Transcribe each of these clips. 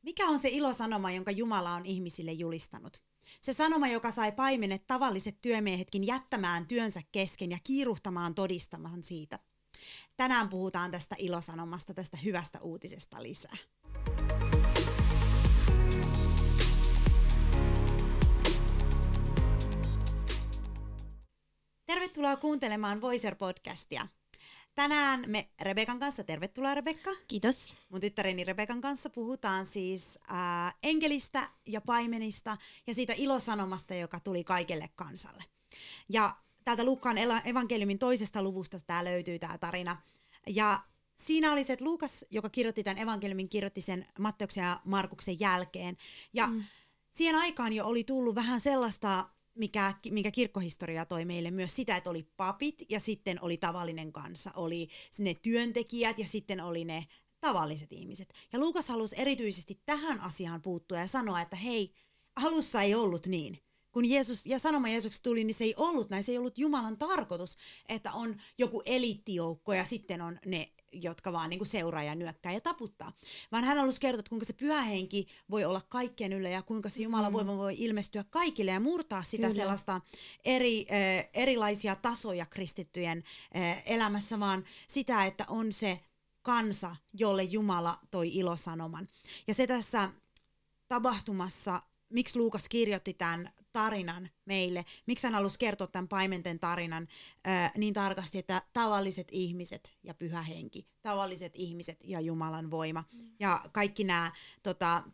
Mikä on se ilosanoma, jonka Jumala on ihmisille julistanut? Se sanoma, joka sai paimenet tavalliset työmiehetkin jättämään työnsä kesken ja kiiruhtamaan todistamaan siitä. Tänään puhutaan tästä ilosanomasta, tästä hyvästä uutisesta lisää. Tervetuloa kuuntelemaan Voicer-podcastia. Tänään me Rebekan kanssa, tervetuloa Rebekka. Kiitos. Mun tyttäreni Rebekan kanssa puhutaan siis enkelistä ja paimenista ja siitä ilosanomasta, joka tuli kaikelle kansalle. Ja täältä Luukkaan evankeliumin 2. luvusta tää löytyy tää tarina. Ja siinä oli se, että Luukas, joka kirjoitti tämän evankeliumin, kirjoitti sen Matteuksen ja Markuksen jälkeen. Ja siihen aikaan jo oli tullut vähän sellaista, minkä kirkkohistoria toi meille myös sitä, että oli papit ja sitten oli tavallinen kansa, oli ne työntekijät ja sitten oli ne tavalliset ihmiset. Ja Luukas halusi erityisesti tähän asiaan puuttua ja sanoa, että hei, alussa ei ollut niin. Kun Jeesus ja sanoma Jeesuksesta tuli, niin se ei ollut näin, se ei ollut Jumalan tarkoitus, että on joku eliittijoukko ja sitten on ne, jotka vaan niin kuin seuraa ja nyökkää ja taputtaa. Vaan hän halusi kertoa, että kuinka se pyhä henki voi olla kaikkien yllä ja kuinka se Jumalan voima voi ilmestyä kaikille ja murtaa sitä sellaista erilaisia tasoja kristittyjen elämässä, vaan sitä, että on se kansa, jolle Jumala toi ilosanoman. Ja se tässä tapahtumassa, miksi Luukas kirjoitti tämän tarinan meille, miksi hän halusi kertoa tämän paimenten tarinan niin tarkasti, että tavalliset ihmiset ja pyhä henki, tavalliset ihmiset ja Jumalan voima. Ja kaikki nämä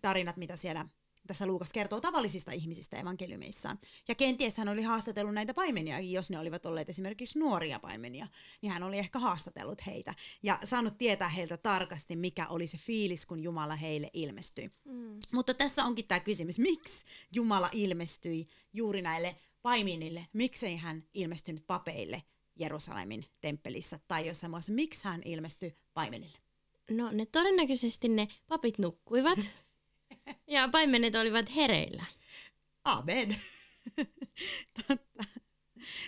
tarinat, mitä siellä tässä Luukas kertoo tavallisista ihmisistä evankeliumeissaan. Ja kenties hän oli haastatellut näitä paimenia, jos ne olivat olleet esimerkiksi nuoria paimenia, niin hän oli ehkä haastatellut heitä ja saanut tietää heiltä tarkasti, mikä oli se fiilis, kun Jumala heille ilmestyi. Mutta tässä onkin tämä kysymys, miksi Jumala ilmestyi juuri näille paimenille, miksei hän ilmestynyt papeille Jerusalemin temppelissä tai jossain muussa, miksi hän ilmestyi paimenille? No todennäköisesti ne papit nukkuivat. Ja paimenet olivat hereillä. Amen. Totta.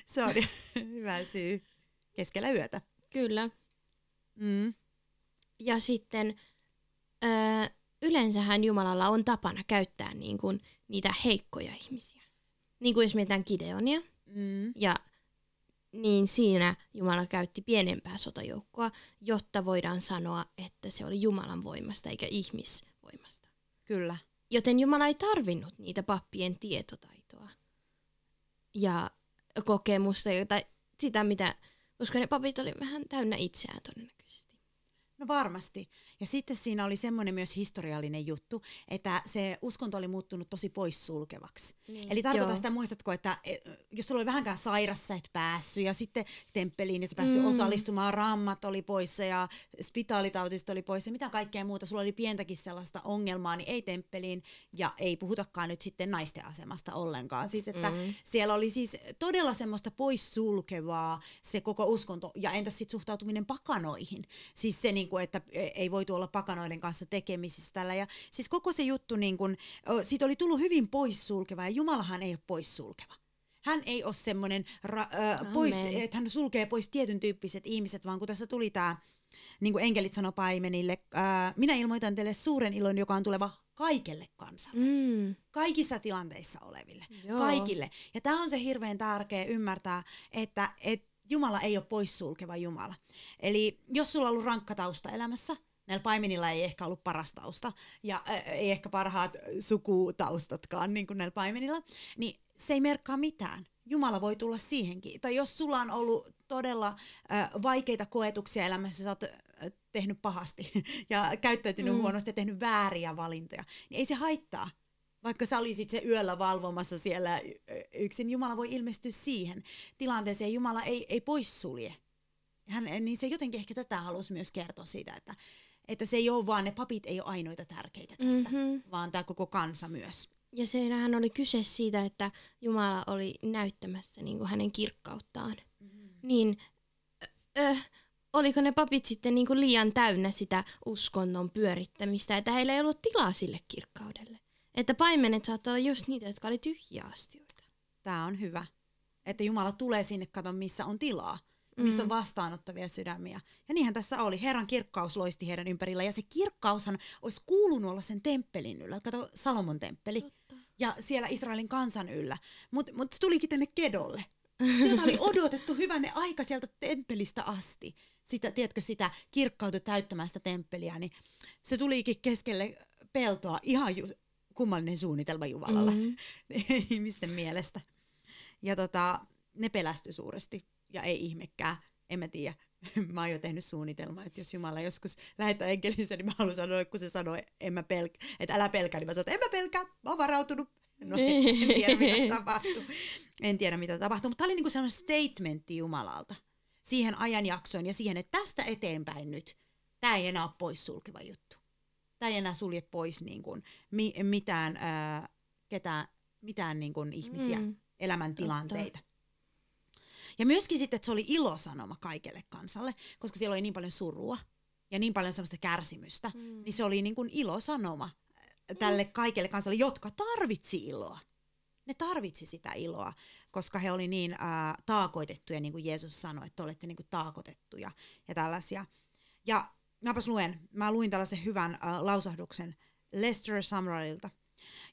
Se on hyvä syy keskellä yötä. Kyllä. Ja sitten yleensähän Jumalalla on tapana käyttää niin kuin niitä heikkoja ihmisiä. Niin kuin jos mietitään Gideonia. Ja niin siinä Jumala käytti pienempää sotajoukkoa, jotta voidaan sanoa, että se oli Jumalan voimasta eikä ihmisvoimasta. Kyllä. Joten Jumala ei tarvinnut niitä pappien tietotaitoa ja kokemusta, sitä mitä, koska ne papit oli vähän täynnä itseään todennäköisesti. No varmasti. Ja sitten siinä oli semmoinen myös historiallinen juttu, että se uskonto oli muuttunut tosi poissulkevaksi. Eli tarkoitan sitä, muistatko, että jos sulla oli vähänkään sairas, sä et päässyt, ja sitten temppeliin ja sä päässyt osallistumaan, rammat oli poissa ja spitaalitautista oli poissa ja mitä kaikkea muuta. Sulla oli pientäkin sellaista ongelmaa, niin ei temppeliin ja ei puhutakaan nyt sitten naisten asemasta ollenkaan. Siis että siellä oli siis todella semmoista poissulkevaa se koko uskonto ja entäs sitten suhtautuminen pakanoihin. Siis se niin kuin, että ei voitu olla pakanoiden kanssa tekemisissä tällä. Ja siis koko se juttu, niin kuin, siitä oli tullut hyvin poissulkeva ja Jumalahan ei ole poissulkeva. Hän ei ole semmoinen, että hän sulkee pois tietyn tyyppiset ihmiset, vaan kun tässä tuli tämä, niin kuin enkelit sanoi paimenille, minä ilmoitan teille suuren ilon, joka on tuleva kaikelle kansalle. Kaikissa tilanteissa oleville. Joo. Kaikille. Ja tämä on se hirveän tärkeä ymmärtää, että Jumala ei ole poissulkeva Jumala. Eli jos sulla on ollut rankka tausta elämässä, näillä paimenilla ei ehkä ollut paras tausta, ja ei ehkä parhaat sukutaustatkaan niin kuin näillä paimenilla, niin se ei merkkaa mitään. Jumala voi tulla siihenkin. Tai jos sulla on ollut todella vaikeita koetuksia elämässä, sä oot tehnyt pahasti ja käyttäytynyt huonosti ja tehnyt vääriä valintoja, niin ei se haittaa. Vaikka sä olisit se yöllä valvomassa siellä yksin, Jumala voi ilmestyä siihen tilanteeseen. Jumala ei poissulje. Niin se jotenkin ehkä tätä halusi myös kertoa siitä, että se ei ole vaan, ne papit ei ole ainoita tärkeitä tässä, vaan tämä koko kansa myös. Ja siinähän oli kyse siitä, että Jumala oli näyttämässä niin kuin hänen kirkkauttaan. Niin oliko ne papit sitten niin kuin liian täynnä sitä uskonnon pyörittämistä, että heillä ei ollut tilaa sille kirkkaudelle? Että paimenet saattaa olla just niitä, jotka oli tyhjiä astioita. Tämä on hyvä. Että Jumala tulee sinne, kato missä on tilaa. missä on vastaanottavia sydämiä. Ja niinhän tässä oli. Herran kirkkaus loisti heidän ympärillä. Ja se kirkkaushan olisi kuulunut olla sen temppelin yllä. Kato, Salomon temppeli. Totta. Ja siellä Israelin kansan yllä. Mutta se tulikin tänne Kedolle. Sieltä oli odotettu hyvänen aika sieltä temppelistä asti. Sitä, tiedätkö, sitä kirkkautta täyttämään sitä temppeliä. Niin se tulikin keskelle peltoa. Ihan kummallinen suunnitelma Jumalalla ihmisten mielestä. Ja ne pelästyi suuresti. Ja ei ihmekään, en mä tiedä. Mä oon jo tehnyt suunnitelmaa, että jos Jumala joskus lähettää enkelinsä, niin mä haluan sanoa, kun se sanoo, että älä pelkää, niin mä sanon, että en mä pelkää, mä oon varautunut. No en tiedä, mitä tapahtuu. En tiedä, mitä tapahtuu, mutta tää oli niinku sellainen statementti Jumalalta siihen ajanjaksoon ja siihen, että tästä eteenpäin nyt, tää ei enää ole poissulkeva juttu. Tää ei enää sulje pois niin kuin mitään niin kuin ihmisiä, elämäntilanteita. Ja myöskin sitten, että se oli ilosanoma kaikelle kansalle, koska siellä oli niin paljon surua ja niin paljon semmoista kärsimystä, niin se oli niin kuin ilosanoma tälle kaikelle kansalle, jotka tarvitsi iloa. Ne tarvitsi sitä iloa, koska he oli niin taakoitettuja, niin kuin Jeesus sanoi, että olette niin kuin taakoitettuja ja tällaisia. Ja mä luin tällaisen hyvän lausahduksen Lester Sumrallilta.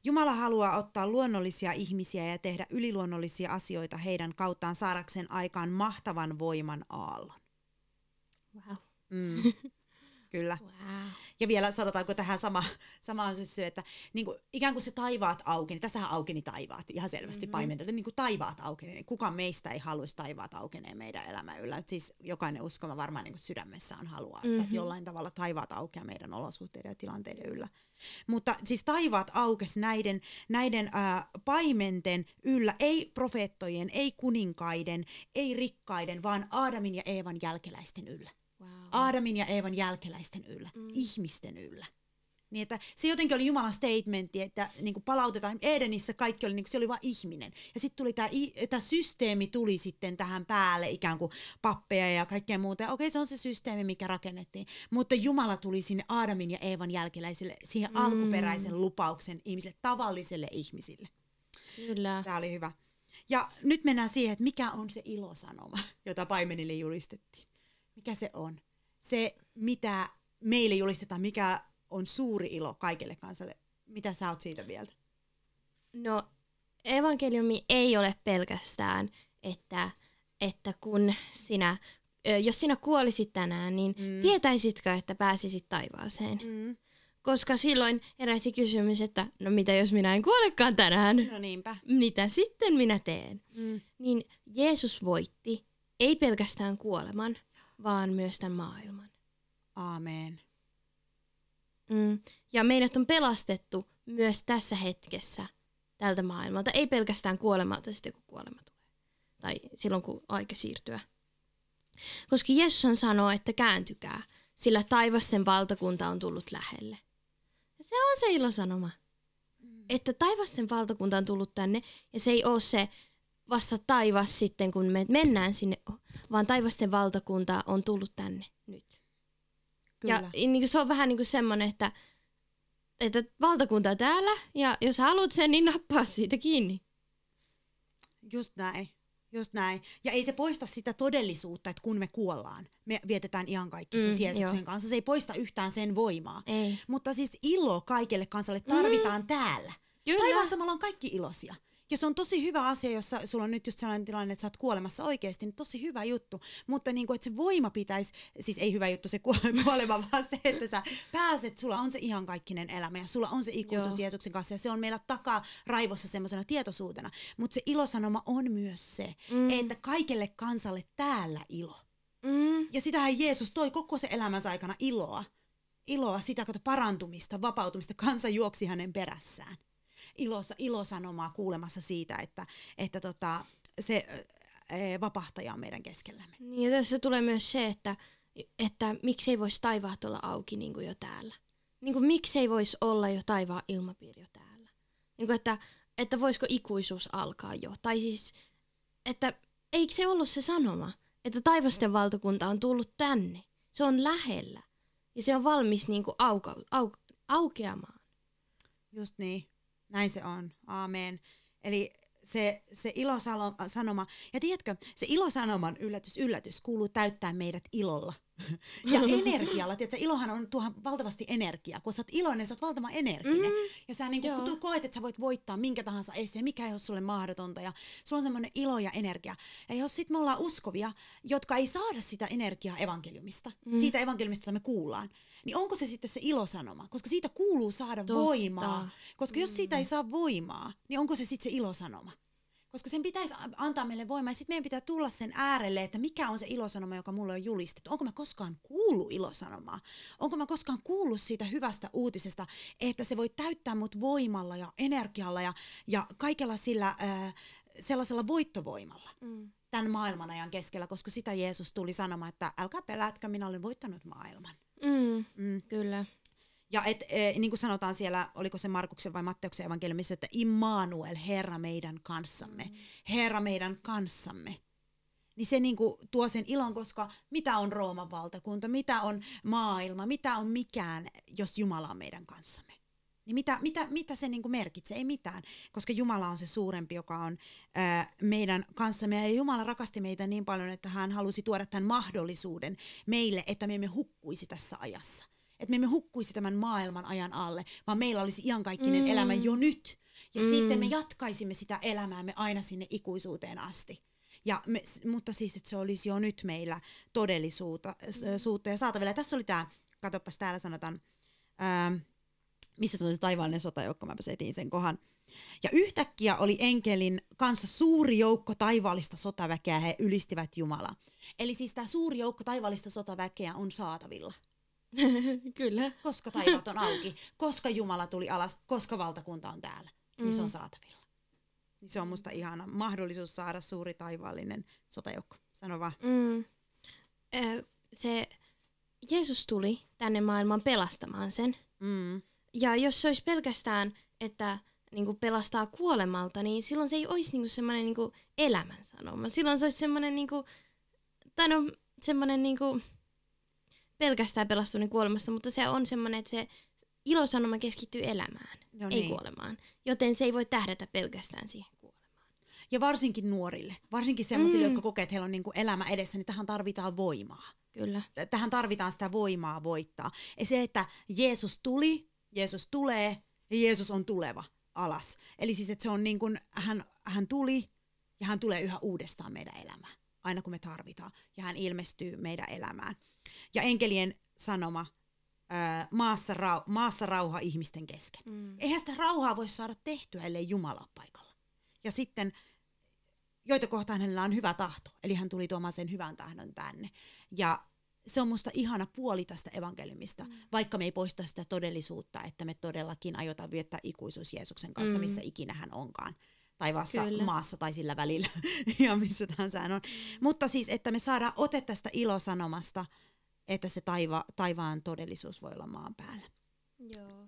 Jumala haluaa ottaa luonnollisia ihmisiä ja tehdä yliluonnollisia asioita heidän kauttaan saadakseen aikaan mahtavan voiman aallon. Wow. Kyllä. Wow. Ja vielä sanotaanko tähän samaan syssyyn, että niin kuin, ikään kuin se taivaat aukeni. Tässähän aukeni taivaat ihan selvästi paimenteltu. Niin kuin taivaat aukeni. Kukaan meistä ei haluaisi taivaat aukeneen meidän elämän yllä. Et siis jokainen uskoma varmaan niin kuin sydämessään haluaa sitä, että jollain tavalla taivaat aukeaa meidän olosuhteiden ja tilanteiden yllä. Mutta siis taivaat aukesi näiden paimenten yllä, ei profeettojen, ei kuninkaiden, ei rikkaiden, vaan Aadamin ja Eevan jälkeläisten yllä. Wow. Aadamin ja Eevan jälkeläisten yllä, ihmisten yllä. Niin että se jotenkin oli Jumalan statementti, että niin kuin palautetaan, Edenissä kaikki oli, niin kuin se oli vain ihminen. Ja sitten tuli tämä systeemi tuli sitten tähän päälle, ikään kuin pappeja ja kaikkea muuta. Ja okei, se on se systeemi, mikä rakennettiin. Mutta Jumala tuli sinne Aadamin ja Eevan jälkeläisille, siihen alkuperäisen lupauksen ihmisille, tavallisille ihmisille. Kyllä. Tämä oli hyvä. Ja nyt mennään siihen, että mikä on se ilosanoma, jota paimenille julistettiin. Mikä se on? Se, mitä meille julistetaan, mikä on suuri ilo kaikelle kansalle. Mitä sä oot siitä mieltä? No, evankeliumi ei ole pelkästään, että kun jos sinä kuolisit tänään, niin tietäisitkö, että pääsisit taivaaseen? Koska silloin heräsi kysymys, että no mitä jos minä en kuolekaan tänään? No niinpä. Mitä sitten minä teen? Niin Jeesus voitti ei pelkästään kuoleman, vaan myös tämän maailman. Aamen. Ja meidät on pelastettu myös tässä hetkessä tältä maailmalta. Ei pelkästään kuolemalta sitten, kun kuolema tulee. Tai silloin, kun aika siirtyä. Koska Jeesus sanoo, että kääntykää, sillä taivasten valtakunta on tullut lähelle. Ja se on se ilosanoma. Että taivasten valtakunta on tullut tänne, ja se ei ole se vasta taivas sitten, kun me mennään sinne, vaan taivasten valtakunta on tullut tänne nyt. Kyllä. Ja niin se on vähän niin kuin semmoinen, että valtakunta on täällä, ja jos haluat sen, niin nappaa siitä kiinni. Just näin. Just näin. Ja ei se poista sitä todellisuutta, että kun me kuollaan, me vietetään iankaikkisuus Jeesuksen kanssa. Se ei poista yhtään sen voimaa. Ei. Mutta siis ilo kaikelle kansalle tarvitaan täällä. Kyllä. Taivaassa me ollaan kaikki iloisia. Ja se on tosi hyvä asia, jos sulla on nyt just sellainen tilanne, että sä oot kuolemassa oikeasti, niin tosi hyvä juttu. Mutta niin kuin, että se voima pitäisi, siis ei hyvä juttu se kuolema, vaan se, että sä pääset, sulla on se iankaikkinen elämä ja sulla on se ikuisuus Jeesuksen kanssa ja se on meillä takaa raivossa semmoisena tietoisuutena. Mutta se ilosanoma on myös se, että kaikelle kansalle täällä ilo. Ja sitähän Jeesus toi koko se elämänsä aikana iloa, sitä parantumista, vapautumista, kansa juoksi hänen perässään. Ilosanomaa kuulemassa siitä, että se vapahtaja on meidän keskellämme. Ja tässä tulee myös se, että miksei voisi taivaat olla auki niin kuin jo täällä. Niin kuin miksei voisi olla jo taivaan ilmapiiri jo täällä. Niin kuin että voisiko ikuisuus alkaa jo. Tai siis, että eikö se ollut se sanoma, että taivasten valtakunta on tullut tänne. Se on lähellä. Ja se on valmis niin kuin aukeamaan. Just niin. Näin se on. Aamen. Eli se ilosanoma, ja tiedätkö, se ilosanoman yllätys kuuluu täyttää meidät ilolla. Ja energialla, tiedätkö, ilohan on tuohon valtavasti energiaa. Kun sä oot iloinen, sä oot valtavan energinen. Ja sä niin kun koet, että sä voit voittaa minkä tahansa esteen, mikä ei ole sulle mahdotonta. Ja sulla on semmoinen ilo ja energia. Ja jos sit me ollaan uskovia, jotka ei saada sitä energiaa evankeliumista, siitä evankeliumista, jota me kuullaan, niin onko se sitten se ilosanoma? Koska siitä kuuluu saada voimaa. Koska jos siitä ei saa voimaa, niin onko se sitten se ilosanoma? Koska sen pitäisi antaa meille voimaa ja sitten meidän pitää tulla sen äärelle, että mikä on se ilosanoma, joka mulle on julistettu. Onko mä koskaan kuullut ilosanomaa? Onko mä koskaan kuullut siitä hyvästä uutisesta, että se voi täyttää mut voimalla ja energialla ja kaikella sillä sellaisella voittovoimalla tämän maailmanajan keskellä, koska sitä Jeesus tuli sanomaan, että älkää pelätkö, minä olen voittanut maailman. Kyllä. Ja niin kuin sanotaan siellä, oliko se Markuksen vai Matteuksen evankeliumissa, että Immanuel, Herra meidän kanssamme. Herra meidän kanssamme. Niin se niin kuin tuo sen ilon, koska mitä on Rooman valtakunta, mitä on maailma, mitä on mikään, jos Jumala on meidän kanssamme. Niin mitä se niin kuin merkitsee? Ei mitään, koska Jumala on se suurempi, joka on meidän kanssamme. Ja Jumala rakasti meitä niin paljon, että hän halusi tuoda tämän mahdollisuuden meille, että me emme hukkuisi tässä ajassa. Että me emme hukkuisi tämän maailman ajan alle, vaan meillä olisi iankaikkinen elämä jo nyt. Ja sitten me jatkaisimme sitä elämäämme aina sinne ikuisuuteen asti. Mutta siis, että se olisi jo nyt meillä todellisuutta ja saatavilla. Ja tässä oli tämä, katsopas täällä sanotaan, missä se on se taivaallinen sotajoukko, mä etin sen kohan. Ja yhtäkkiä oli enkelin kanssa suuri joukko taivaallista sotaväkeä, he ylistivät Jumalaa. Eli siis tämä suuri joukko taivaallista sotaväkeä on saatavilla. Kyllä. Koska taivaat on auki, koska Jumala tuli alas, koska valtakunta on täällä, niin se on saatavilla. Niin se on musta ihana mahdollisuus saada suuri taivaallinen sotajoukko. Sano vaan. Se Jeesus tuli tänne maailmaan pelastamaan sen. Ja jos se olisi pelkästään, että niinku pelastaa kuolemalta, niin silloin se ei olisi niinku semmoinen niinku elämänsanoma. Silloin se olisi semmoinen niinku, niinku pelkästään pelastuminen kuolemasta, mutta se on semmoinen, että se ilosanoma keskittyy elämään, ei kuolemaan. Joten se ei voi tähdätä pelkästään siihen kuolemaan. Ja varsinkin nuorille, varsinkin sellaisille, jotka kokee, että heillä on niinku elämä edessä, niin tähän tarvitaan voimaa. Kyllä. Tähän tarvitaan sitä voimaa voittaa. Ja se, että Jeesus tuli, Jeesus tulee ja Jeesus on tuleva alas. Eli siis, että se on niin kuin, hän tuli ja hän tulee yhä uudestaan meidän elämään, aina kun me tarvitaan. Ja hän ilmestyy meidän elämään. Ja enkelien sanoma, maassa rauha ihmisten kesken. Eihän sitä rauhaa voi saada tehtyä, ellei Jumala ole paikalla. Ja sitten, joita kohtaan hänellä on hyvä tahto, eli hän tuli tuomaan sen hyvän tahdon tänne. Ja se on musta ihana puoli tästä evankeliumista, vaikka me ei poista sitä todellisuutta, että me todellakin aiotaan viettää ikuisuus Jeesuksen kanssa, missä ikinä hän onkaan. Taivaassa, maassa tai sillä välillä, ja missä tahansa hän on. Mutta siis, että me saadaan ote tästä ilosanomasta, että se taivaan todellisuus voi olla maan päällä. Joo.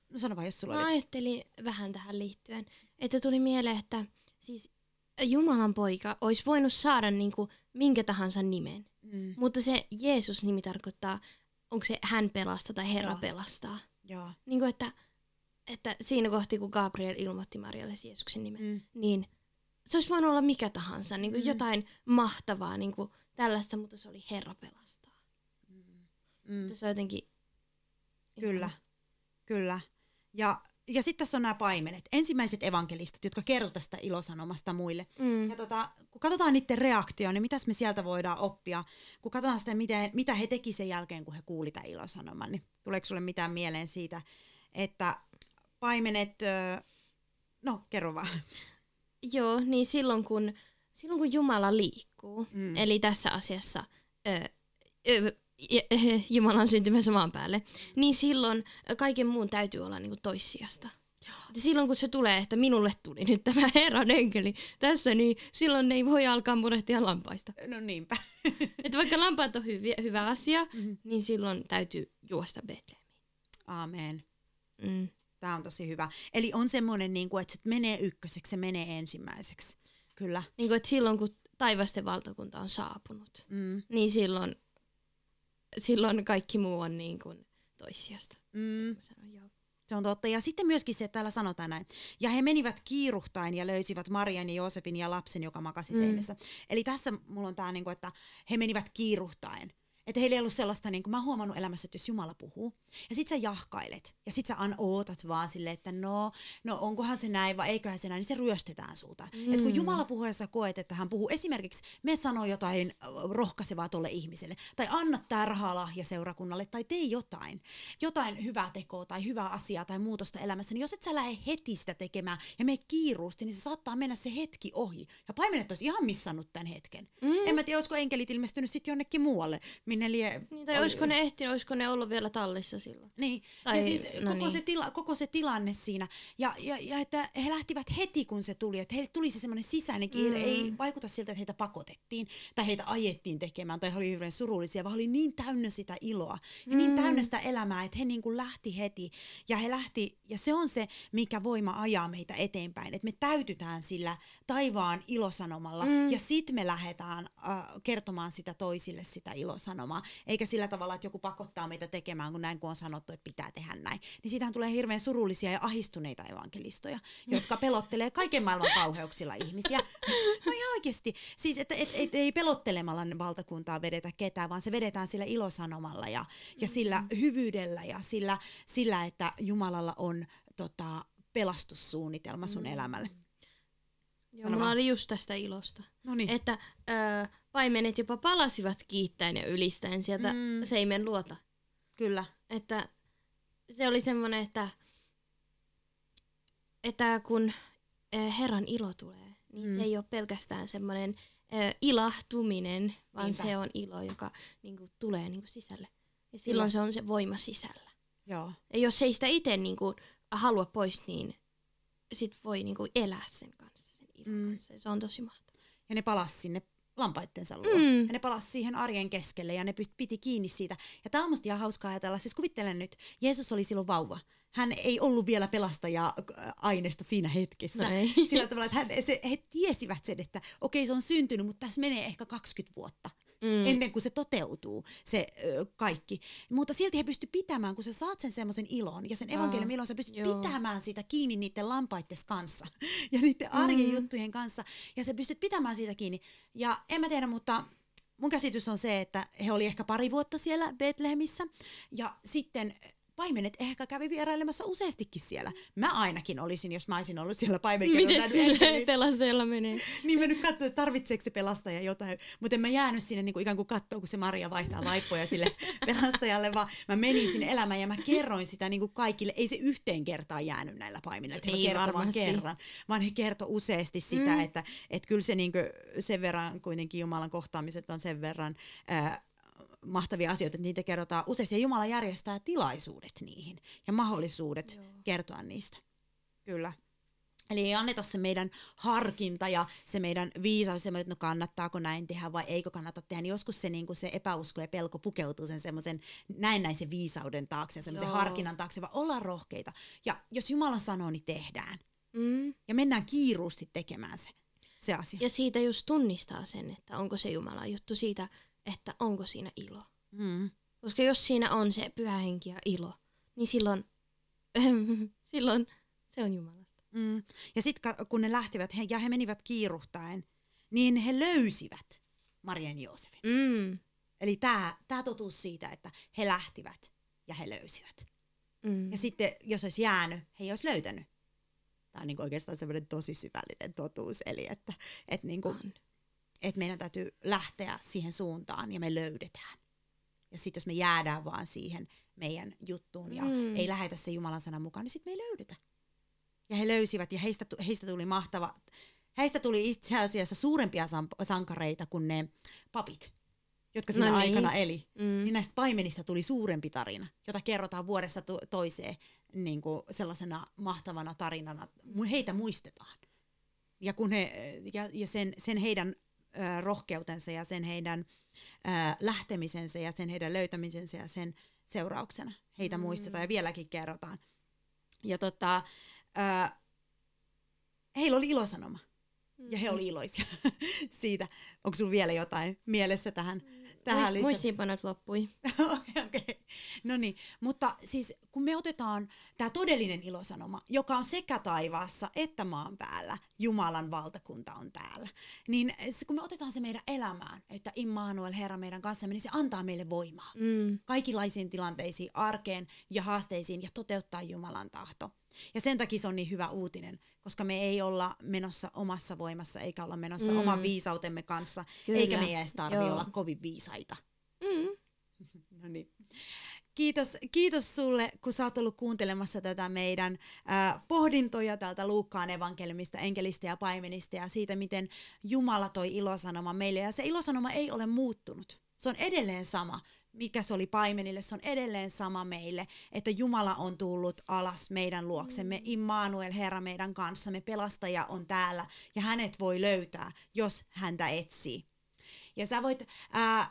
No sano vaan, jos sulla oli. Mä ajattelin vähän tähän liittyen, että tuli mieleen, että siis Jumalan poika olisi voinut saada niinku minkä tahansa nimen. Mutta se Jeesus-nimi tarkoittaa, onko se hän pelastaa tai Herra pelastaa. Joo. Niinku että siinä kohti, kun Gabriel ilmoitti Marialle Jeesuksen nimen, niin se olisi voinut olla mikä tahansa, niinku jotain mahtavaa, niinku tällaista, mutta se oli Herra pelastaa. Se on jotenkin... Kyllä. Ja sitten tässä on nämä paimenet, ensimmäiset evankelistat, jotka kertovat tästä ilosanomasta muille. Ja kun katsotaan niiden reaktioon, niin mitäs me sieltä voidaan oppia, kun katsotaan sitä, mitä he teki sen jälkeen, kun he kuuli tämän ilosanoman, niin tuleeko sulle mitään mieleen siitä, että paimenet, no kerro vaan. Joo, niin silloin kun Jumala liikkuu, eli tässä asiassa Jumala on syntymässä maan päälle, niin silloin kaiken muun täytyy olla niinku toissijasta. Silloin kun se tulee, että minulle tuli nyt tämä Herran enkeli tässä, niin silloin ei voi alkaa murehtia lampaista. No niinpä. Että vaikka lampaat on hyvä asia, niin silloin täytyy juosta Betlehemiin. Aamen. Tämä on tosi hyvä. Eli on semmoinen, että se menee ykköseksi, se menee ensimmäiseksi. Kyllä. Niin kuin, että silloin kun taivasten valtakunta on saapunut, niin silloin kaikki muu on niin kuin toissijasta. Se Se on totta. Ja sitten myöskin se, että täällä sanotaan näin. Ja he menivät kiiruhtain ja löysivät Marian ja Joosefin ja lapsen, joka makasi seimessä. Eli tässä mulla on tämä, että he menivät kiiruhtain. Että heillä ei ollut sellaista, niin kuin mä oon huomannut elämässä, että jos Jumala puhuu, ja sit sä jahkailet, ja sit sä ootat vaan silleen, että no onkohan se näin, vai eiköhän se näin, niin se ryöstetään sulta. Että kun Jumala puhuu ja sä koet, että hän puhuu, esimerkiksi me sanoo jotain rohkaisevaa tolle ihmiselle, tai anna tää rahaa lahja seurakunnalle, tai tee jotain hyvää tekoa, tai hyvää asiaa, tai muutosta elämässä, niin jos et sä lähde heti sitä tekemään, ja mene kiiruusti, niin se saattaa mennä se hetki ohi. Ja paimenet olisi ihan missannut tämän hetken. En mä tiedä, olisiko enkelit ilmestynyt sitten jonnekin muualle. Niin, tai olisiko ne ollut vielä tallissa silloin? Niin, tai, ja siis koko se tilanne siinä. Ja että he lähtivät heti, kun se tuli. Että heille tuli se semmoinen sisäinen kiire. Ei vaikuta siltä, että heitä pakotettiin tai heitä ajettiin tekemään tai he oli hyvin surullisia, vaan he oli niin täynnä sitä iloa ja niin täynnä sitä elämää, että he niin kuin lähti heti. Ja he lähti, ja se on se, mikä voima ajaa meitä eteenpäin. Että me täytytään sillä taivaan ilosanomalla ja sitten me lähdetään kertomaan sitä toisille sitä ilosanomaa. Eikä sillä tavalla, että joku pakottaa meitä tekemään, kun näin kun on sanottu, että pitää tehdä näin. Niin siitähän tulee hirveän surullisia ja ahistuneita evankelistoja, jotka pelottelee kaiken maailman kauheuksilla ihmisiä. No ihan oikeasti. Siis että ei pelottelemalla valtakuntaa vedetä ketään, vaan se vedetään sillä ilosanomalla ja sillä hyvyydellä ja sillä, että Jumalalla on pelastussuunnitelma sun elämälle. Joo, mulla oli just tästä ilosta. Noniin. Että paimenet jopa palasivat kiittäen ja ylistäen sieltä seimen luota. Kyllä. Että se oli semmoinen, että kun Herran ilo tulee, niin se ei ole pelkästään semmoinen ilahtuminen, vaan Niinpä. Se on ilo, joka niinku tulee niinku sisälle. Ja silloin se on se voima sisällä. Joo. Ja jos ei sitä itse niinku halua pois, niin sit voi niinku elää sen kanssa, sen ilon kanssa. Ja se on tosi mahtavaa. Ja ne palasi sinne lampaittensa luo. Ja ne palasi siihen arjen keskelle ja ne piti kiinni siitä. Ja tämä on musta ihan hauskaa ajatella. Siis kuvittelen nyt, Jeesus oli silloin vauva. Hän ei ollut vielä pelastaja-aineesta siinä hetkessä. No sillä tavalla, että he tiesivät sen, että okei, se on syntynyt, mutta tässä menee ehkä 20 vuotta. Ennen kuin se toteutuu, se kaikki. Mutta silti he pystyivät pitämään, kun sä saat sen semmoisen ilon ja sen evankeliumin ilon, sä pystyt pitämään sitä kiinni niiden lampaittes kanssa ja niiden arjen juttujen kanssa. Ja sä pystyt pitämään siitä kiinni. Ja en mä tiedä, mutta mun käsitys on se, että he oli ehkä 2 vuotta siellä Betlehemissä ja sitten paimenet ehkä kävi vierailemassa useastikin siellä. Mä ainakin olisin, jos mä olisin ollut siellä paimenkerran. Miten sille pelastajalla menee? Niin mä nyt katsoin, että tarvitseeko se pelastaja jotain. Mutta en mä jäänyt sinne niin kuin ikään kuin katsoa, kun se Maria vaihtaa vaippoja sille pelastajalle, vaan mä menin sinne elämään ja mä kerroin sitä niin kuin kaikille. Ei se yhteen kertaan jäänyt näillä paimenilla, että he kertoi vaan kerran, vaan he kertoi useasti sitä, että kyllä se niin kuin sen verran kuitenkin Jumalan kohtaamiset on sen verran mahtavia asioita, että niitä kerrotaan usein. Ja Jumala järjestää tilaisuudet niihin ja mahdollisuudet kertoa niistä. Kyllä. Eli ei anneta se meidän harkinta ja se meidän viisaus, että no kannattaako näin tehdä vai eikö kannata tehdä. Niin joskus se, niin se epäusko ja pelko pukeutuu sen semmoisen näennäisen viisauden taakse, semmoisen harkinnan taakse, vaan ollaan rohkeita. Ja jos Jumala sanoo, niin tehdään. Ja mennään kiiruusti tekemään se asia. Ja siitä just tunnistaa sen, että onko se Jumalan juttu siitä, että onko siinä ilo. Koska jos siinä on se pyhä henki ja ilo, niin silloin se on Jumalasta. Ja sitten kun ne lähtivät ja he menivät kiiruhtaen, niin he löysivät Marian ja Joosefin. Eli tämä totuus siitä, että he lähtivät ja he löysivät. Ja sitten jos olisi jäänyt, he ei olisi löytänyt. Tämä on niin oikeastaan sellainen tosi syvällinen totuus. Eli että meidän täytyy lähteä siihen suuntaan ja me löydetään. Ja sitten jos me jäädään vaan siihen meidän juttuun ja ei lähetä se Jumalan sanan mukaan, niin sitten me ei löydetä. Ja he löysivät ja heistä tuli mahtava. Heistä tuli itse asiassa suurempia sankareita kuin ne papit, jotka siinä aikana eli. Niin näistä paimenista tuli suurempi tarina, jota kerrotaan vuodesta toiseen niin kuin sellaisena mahtavana tarinana. Heitä muistetaan. Ja kun sen heidän rohkeutensa ja sen heidän lähtemisensä ja sen heidän löytämisensä ja sen seurauksena heitä muistetaan ja vieläkin kerrotaan. Ja heillä oli ilosanoma ja he oli iloisia siitä. Onko sinulla vielä jotain mielessä tähän Muistiinpanot loppui. Okay. No niin, mutta siis kun me otetaan tämä todellinen ilosanoma, joka on sekä taivaassa että maan päällä, Jumalan valtakunta on täällä, niin kun me otetaan se meidän elämään, että Immanuel, Herra meidän kanssamme, niin se antaa meille voimaa kaikenlaisiin tilanteisiin, arkeen ja haasteisiin ja toteuttaa Jumalan tahto. Ja sen takia se on niin hyvä uutinen, koska me ei olla menossa omassa voimassa, eikä olla menossa oman viisautemme kanssa, Kyllä. eikä meidän edes tarvitse olla kovin viisaita. No niin. Kiitos sulle, kun sä oot ollut kuuntelemassa tätä meidän pohdintoja täältä Luukkaan evankeliumista, enkelistä ja paimenista ja siitä, miten Jumala toi ilosanoma meille. Ja se ilosanoma ei ole muuttunut. Se on edelleen sama, mikä se oli paimenille, se on edelleen sama meille, että Jumala on tullut alas meidän luoksemme. Immanuel, Herra meidän kanssamme, pelastaja on täällä ja hänet voi löytää, jos häntä etsii. Ja sä voit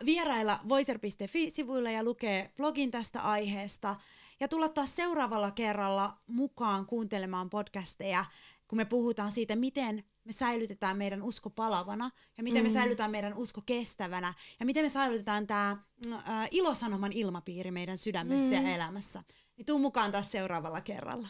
vierailla voiser.fi-sivuilla ja lukea blogin tästä aiheesta ja tulla taas seuraavalla kerralla mukaan kuuntelemaan podcasteja, kun me puhutaan siitä, miten me säilytetään meidän usko palavana ja miten me säilytetään meidän usko kestävänä ja miten me säilytetään tämä ilosanoman ilmapiiri meidän sydämessä ja elämässä. Niin tuu mukaan taas seuraavalla kerralla.